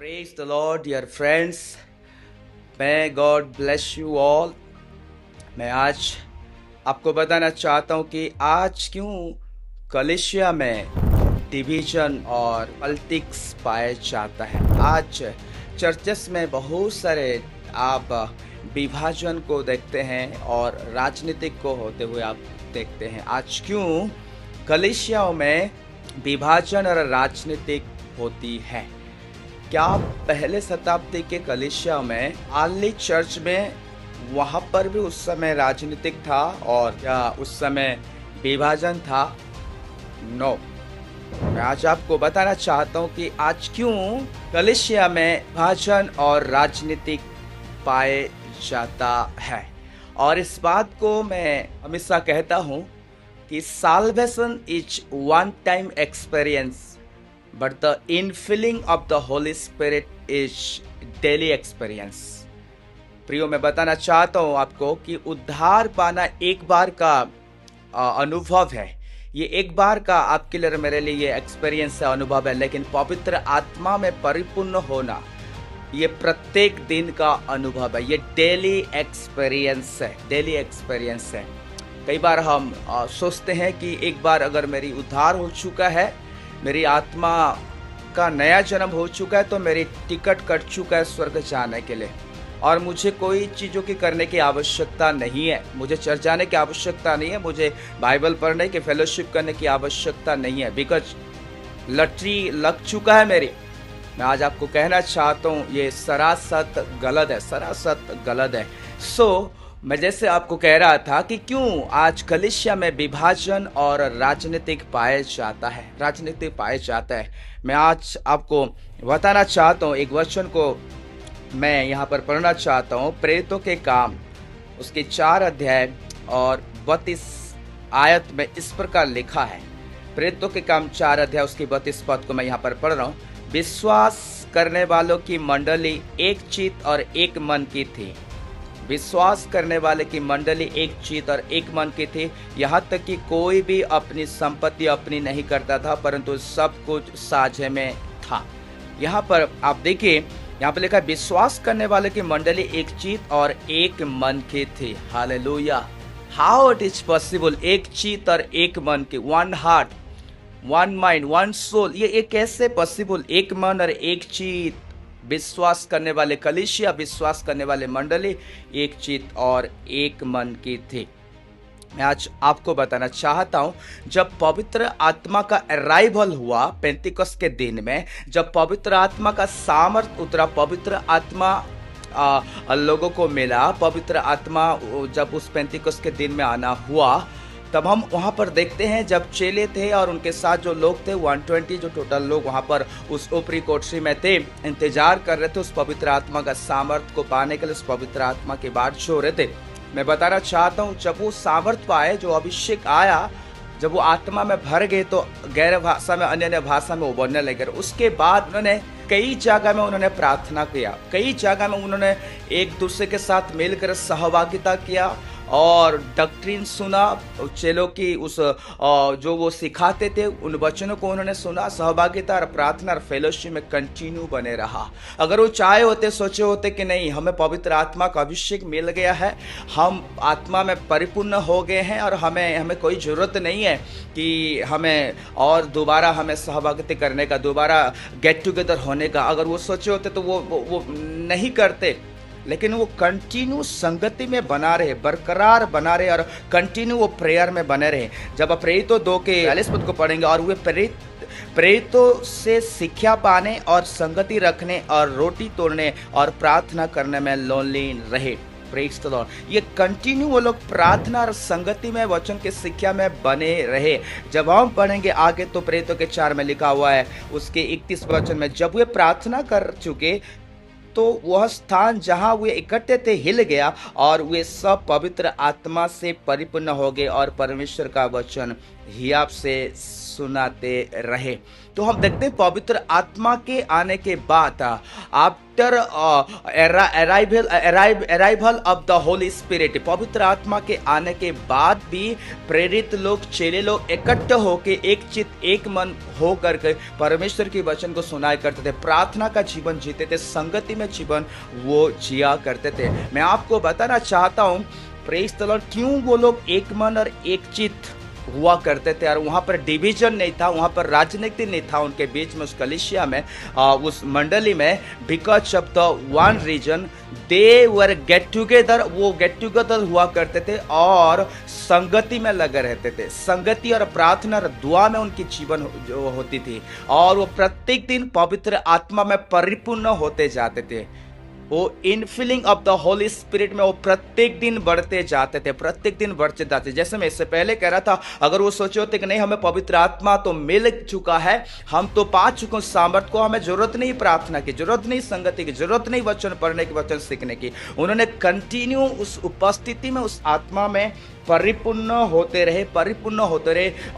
Praise the Lord, dear friends. May God bless you all. मैं आज आपको बताना चाहता हूँ कि आज क्यों कलीसिया में डिवीजन और पॉलिटिक्स पाया जाता है। आज चर्चेस में बहुत सारे आप विभाजन को देखते हैं और राजनीतिक को होते हुए आप देखते हैं। आज क्यों कलीसियाओं में विभाजन और राजनीतिक होती है। क्या पहले शताब्दी के कलीसिया में अर्ली चर्च में वहाँ पर भी उस समय राजनीतिक था और क्या उस समय विभाजन था? नो। मैं आज आपको बताना चाहता हूँ कि आज क्यों कलीसिया में विभाजन और राजनीतिक पाए जाता है। और इस बात को मैं हमेशा कहता हूँ कि salvation is one time experience but the infilling of the Holy Spirit is daily experience। प्रियो, मैं बताना चाहता हूँ आपको कि उद्धार पाना एक बार का अनुभव है। ये एक बार का आपके लिए मेरे लिए ये एक्सपीरियंस है, अनुभव है। लेकिन पवित्र आत्मा में परिपूर्ण होना ये प्रत्येक दिन का अनुभव है। ये डेली एक्सपीरियंस है, डेली एक्सपीरियंस है। कई बार हम सोचते हैं कि एक बार अगर मेरी उद्धार हो चुका है, मेरी आत्मा का नया जन्म हो चुका है, तो मेरी टिकट कट चुका है स्वर्ग जाने के लिए और मुझे कोई चीज़ों की करने की आवश्यकता नहीं है। मुझे चर्च जाने की आवश्यकता नहीं है, मुझे बाइबल पढ़ने की फेलोशिप करने की आवश्यकता नहीं है, बिकॉज लॉटरी लग चुका है मेरी। मैं आज आपको कहना चाहता हूँ ये सरासत गलत है, सरासत गलत है। मैं जैसे आपको कह रहा था कि क्यों आज कलीसिया में विभाजन और राजनीतिक पाया जाता है, राजनीतिक पाया जाता है। मैं आज आपको बताना चाहता हूँ, एक वचन को मैं यहाँ पर पढ़ना चाहता हूँ। प्रेरितों के काम उसके 4 अध्याय और 32 आयत में इस प्रकार लिखा है। प्रेरितों के काम 4 अध्याय उसकी 32 पद को मैं यहाँ पर पढ़ रहा हूँ। विश्वास करने वालों की मंडली एक चित्त और एक मन की थी। विश्वास करने वाले की मंडली एक चित्त और एक मन की थी। यहाँ तक कि कोई भी अपनी संपत्ति अपनी नहीं करता था, परंतु सब कुछ साझे में था। यहाँ पर आप देखिए, यहाँ पर लिखा है विश्वास करने वाले की मंडली एक चित्त और एक मन की थी। Hallelujah. How it is possible? एक चित्त और एक मन की, one heart, one mind, one soul. ये कैसे पॉसिबल? एक मन और एक चित्त। विश्वास करने वाले कलीसिया, विश्वास करने वाले मंडली एक चित्त और एक मन की थी। मैं आज आपको बताना चाहता हूं, जब पवित्र आत्मा का अराइवल हुआ पेंतिकोस्त के दिन में, जब पवित्र आत्मा का सामर्थ उतरा, पवित्र आत्मा लोगों को मिला, पवित्र आत्मा जब उस पेंतिकोस्त के दिन में आना हुआ, तब हम वहाँ पर देखते हैं जब चेले थे और उनके साथ जो लोग थे 120 जो टोटल लोग वहाँ पर उस ऊपरी कोठरी में थे, इंतजार कर रहे थे उस पवित्र आत्मा का सामर्थ को पाने के लिए, उस पवित्र आत्मा की बाट छो रहे थे। मैं बताना चाहता हूँ, जब वो सामर्थ पाए, जो अभिषेक आया, जब वो आत्मा में भर गए तो गैर भाषा में, अन्य भाषा में वो बोलने लगे। उसके बाद उन्होंने कई जगह में उन्होंने प्रार्थना किया, कई जगह में उन्होंने एक दूसरे के साथ मिलकर सहभागिता किया और डॉक्ट्रिन सुना, चेलों की उस जो वो सिखाते थे उन वचनों को उन्होंने सुना, सहभागिता और प्रार्थना और फेलोशिप में कंटिन्यू बने रहा। अगर वो चाहे होते, सोचे होते कि नहीं हमें पवित्र आत्मा का अभिषेक मिल गया है, हम आत्मा में परिपूर्ण हो गए हैं और हमें कोई ज़रूरत नहीं है कि हमें और दोबारा हमें सहभागिता करने का, दोबारा गेट टुगेदर होने का, अगर वो सोचे होते तो वो नहीं करते। लेकिन वो कंटिन्यू संगति में बना रहे, बरकरार बना रहे और कंटिन्यू वो प्रेयर में बने रहे। जब आप प्रेरितों 2 के 40 पद को पढ़ेंगे, और वे प्रेरितों से शिक्षा पाने और संगति रखने और रोटी तोड़ने और प्रार्थना करने में लोनली रहे। Praise the Lord. ये कंटिन्यू वो लोग प्रार्थना और संगति में, वचन के शिक्षा में बने रहे। जब हम पढ़ेंगे आगे तो प्रेरितों के 4 में लिखा हुआ है उसके 31 वचन में, जब वे प्रार्थना कर चुके तो वह स्थान जहां वे इकट्ठे थे हिल गया और वे सब पवित्र आत्मा से परिपूर्ण हो गए और परमेश्वर का वचन ही आपसे सुनाते रहे। तो हम देखते हैं पवित्र आत्मा के आने के बाद after arrival of the Holi spirit, पवित्र आत्मा के आने के बाद भी प्रेरित लोग, चेले लोग इकट्ठे होकर एक चित्त एक मन होकर के परमेश्वर के वचन को सुनाया करते थे, प्रार्थना का जीवन जीते थे, संगति में जीवन वो जिया करते थे। मैं आपको बताना चाहता हूँ प्रेज द लॉर्ड, क्यों वो लोग एक मन और एक चित्त हुआ करते थे और वहाँ पर डिवीजन नहीं था, वहाँ पर राजनीति नहीं था उनके बीच में, उस कलीसिया में, उस मंडली में। Because of the one reason they were get together, वो गेट टुगेदर हुआ करते थे और संगति में लगे रहते थे। संगति और प्रार्थना और दुआ में उनकी जीवन जो होती थी और वो प्रत्येक दिन पवित्र आत्मा में परिपूर्ण होते जाते थे। वो इनफिलिंग ऑफ द होली स्पिरिट में वो प्रत्येक दिन बढ़ते जाते थे, प्रत्येक दिन बढ़ते जाते। जैसे मैं इससे पहले कह रहा था, अगर वो सोचे होते कि नहीं हमें पवित्र आत्मा तो मिल चुका है, हम तो पा चुके हैं सामर्थ को, हमें जरूरत नहीं प्रार्थना की, जरूरत नहीं संगति की, जरूरत नहीं वचन पढ़ने की, वचन सीखने की, उन्होंने कंटिन्यू उस उपस्थिति में, उस आत्मा में परिपूर्ण होते रहे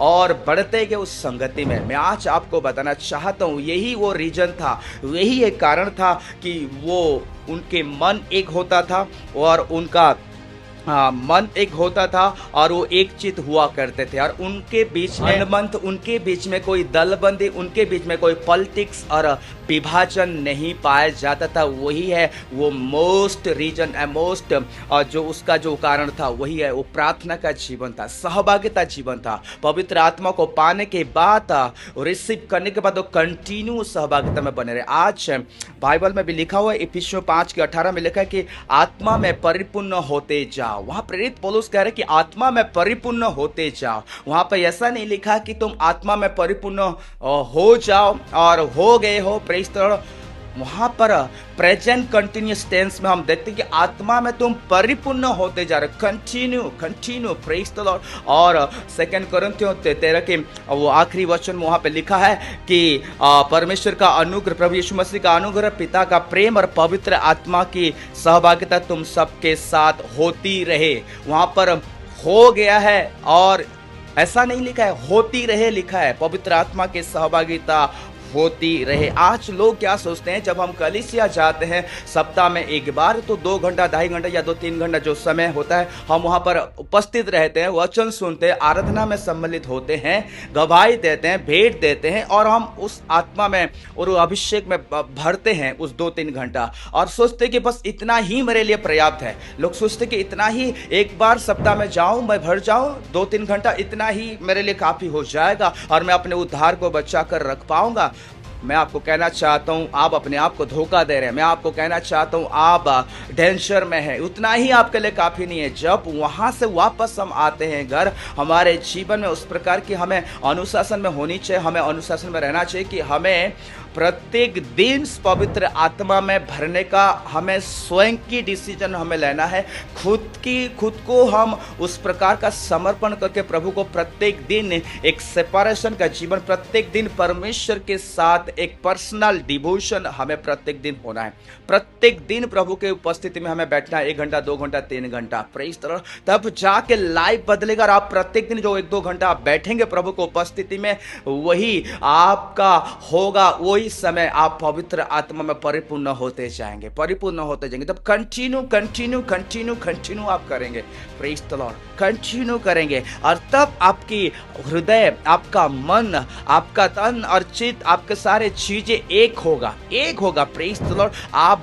और बढ़ते गए उस संगति में। मैं आज आपको बताना चाहता हूँ यही वो रीजन था, यही एक कारण था कि वो उनके मन एक होता था और उनका मन एक होता था और वो एक चित हुआ करते थे और उनके बीच में मनमंथ, उनके बीच में कोई दलबंदी, उनके बीच में कोई पॉलिटिक्स और विभाजन नहीं पाया जाता था। वही है वो मोस्ट रीजन मोस्ट जो उसका जो कारण था वही है वो प्रार्थना का जीवन था, सहभागिता जीवन था। पवित्र आत्मा को पाने के बाद, रिसीव करने के बाद वो कंटिन्यू सहभागिता में बने रहे। आज बाइबल में भी लिखा हुआ है, इफिसियों 5:18 में लिखा है कि आत्मा में परिपूर्ण होते जाओ। वहां प्रेरित पौलुस कह रहे कि आत्मा में परिपूर्ण होते जाओ। वहां पर ऐसा नहीं लिखा कि तुम आत्मा में परिपूर्ण हो जाओ और हो गए हो। प्रेज द लॉर्ड, वहां पर प्रेजेंट कंटिन्यूस टेंस में हम देखते हैं कि आत्मा में तुम परिपूर्ण होते जा रहे, कंटिन्यू प्रेज द लॉर्ड। और 2 कोरिन्थियों 13 के वो आखिरी वचन में वहां पे लिखा है कि परमेश्वर का अनुग्रह, प्रभु यीशु मसीह का अनुग्रह, पिता का प्रेम और पवित्र आत्मा की सहभागिता तुम सबके साथ होती रहे। वहां पर हो गया है और ऐसा नहीं लिखा है होती रहे लिखा है, पवित्र आत्मा की सहभागिता होती रहे। आज लोग क्या सोचते हैं, जब हम कलीसिया जाते हैं सप्ताह में एक बार, तो 2 घंटा 2.5 घंटा या 2-3 घंटा जो समय होता है हम वहां पर उपस्थित रहते हैं, वचन सुनते हैं, आराधना में सम्मिलित होते हैं, गवाही देते हैं, भेंट देते हैं और हम उस आत्मा में और अभिषेक में भरते हैं उस 2-3 घंटा और सोचते हैं कि बस इतना ही मेरे लिए पर्याप्त है। लोग सोचते हैं कि इतना ही, एक बार सप्ताह में जाऊं, मैं भर जाऊं 2-3 घंटा, इतना ही मेरे लिए काफी हो जाएगा और मैं अपने उद्धार को बचा कर रख पाऊंगा। मैं आपको कहना चाहता हूं आप अपने आप को धोखा दे रहे हैं। मैं आपको कहना चाहता हूं आप डेंजर में हैं। उतना ही आपके लिए काफ़ी नहीं है। जब वहां से वापस हम आते हैं घर, हमारे जीवन में उस प्रकार की हमें अनुशासन में होनी चाहिए, हमें अनुशासन में रहना चाहिए कि हमें प्रत्येक दिन पवित्र आत्मा में भरने का हमें स्वयं की डिसीजन हमें लेना है। खुद को हम उस प्रकार का समर्पण करके प्रभु को प्रत्येक दिन एक सेपरेशन का जीवन, प्रत्येक दिन परमेश्वर के साथ एक पर्सनल डिवोशन हमें प्रत्येक दिन होना है। प्रत्येक दिन प्रभु के उपस्थिति में हमें बैठना है 1 घंटा 2 घंटा 3 घंटा, प्रेज द लॉर्ड। तब जाके लाइफ बदलेगा और आप प्रत्येक दिन जो 1-2 घंटा आप बैठेंगे प्रभु को उपस्थिति में, वही आपका होगा, वही समय आप पवित्र आत्मा में परिपूर्ण होते जाएंगे, परिपूर्ण होते जाएंगे। तब कंटिन्यू आप करेंगे, प्रेज द लॉर्ड, कंटिन्यू करेंगे और तब आपकी हृदय, आपका मन, आपका तन और चित्त, आपके सारे चीजें एक होगा, प्रेज द लॉर्ड। आप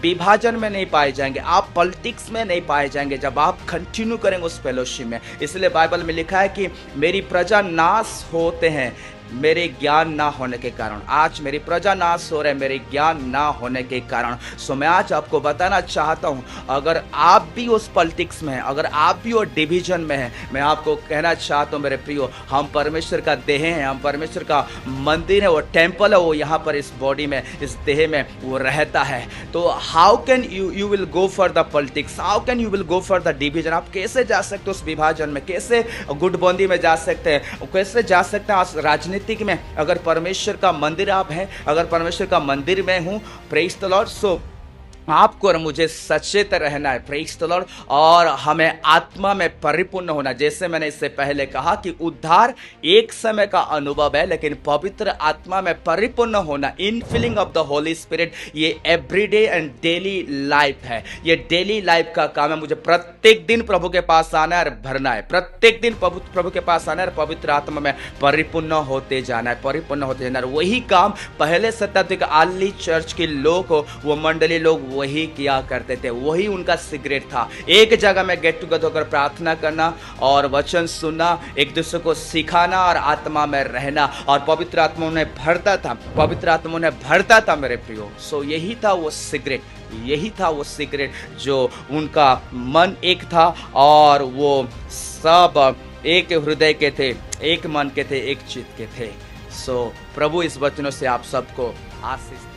विभाजन में नहीं पाए जाएंगे, आप पॉलिटिक्स में नहीं पाए जाएंगे जब आप कंटिन्यू करेंगे उस फेलोशिप में। इसलिए बाइबल में लिखा है कि मेरी प्रजा नाश होते हैं मेरे ज्ञान ना होने के कारण। आज मेरी प्रजा नाश हो रहे, मेरे ज्ञान ना होने के कारण। सो मैं आज आपको बताना चाहता हूं, अगर आप भी उस पॉलिटिक्स में हैं, अगर आप भी वो डिवीजन में हैं, मैं आपको कहना चाहता हूं मेरे प्रियो, हम परमेश्वर का देह हैं, हम परमेश्वर का मंदिर है, वो टेम्पल है, वो यहाँ पर इस बॉडी में, इस देह में वो रहता है। तो how can you will go for the politics, how can you will go for the division. आप कैसे जा सकते हो उस विभाजन में, कैसे गुटबंदी में जा सकते हैं, कैसे जा सकते हैं राजनीति में, अगर परमेश्वर का मंदिर आप हैं, अगर परमेश्वर का मंदिर में हूं, प्रेज द लॉर्ड। सो आपको और मुझे सचेत रहना है, प्रेज़ द लॉर्ड। और हमें आत्मा में परिपूर्ण होना। जैसे मैंने इससे पहले कहा कि उद्धार एक समय का अनुभव है, लेकिन पवित्र आत्मा में परिपूर्ण होना, इनफिलिंग ऑफ द होली स्पिरिट, ये एवरीडे एंड डेली लाइफ है। ये डेली लाइफ का काम है। मुझे प्रत्येक दिन प्रभु के पास आना है और भरना है, प्रत्येक दिन प्रभु के पास आना है और पवित्र आत्मा में परिपूर्ण होते जाना है, परिपूर्ण होते जाना है। वही काम पहले शताब्दी आली चर्च के लोग हो, वो मंडली लोग वही किया करते थे, वही उनका सीक्रेट था। एक जगह में गेट टुगेदर होकर प्रार्थना करना और वचन सुनना, एक दूसरे को सिखाना और आत्मा में रहना, और पवित्र आत्मा उन्हें भरता था, पवित्र आत्मा उन्हें भरता था मेरे प्रियो। सो यही था वो सीक्रेट, यही था वो सीक्रेट, जो उनका मन एक था और वो सब एक हृदय के थे, एक मन के थे, एक चित्त के थे। सो प्रभु इस वचनों से आप सबको आशीष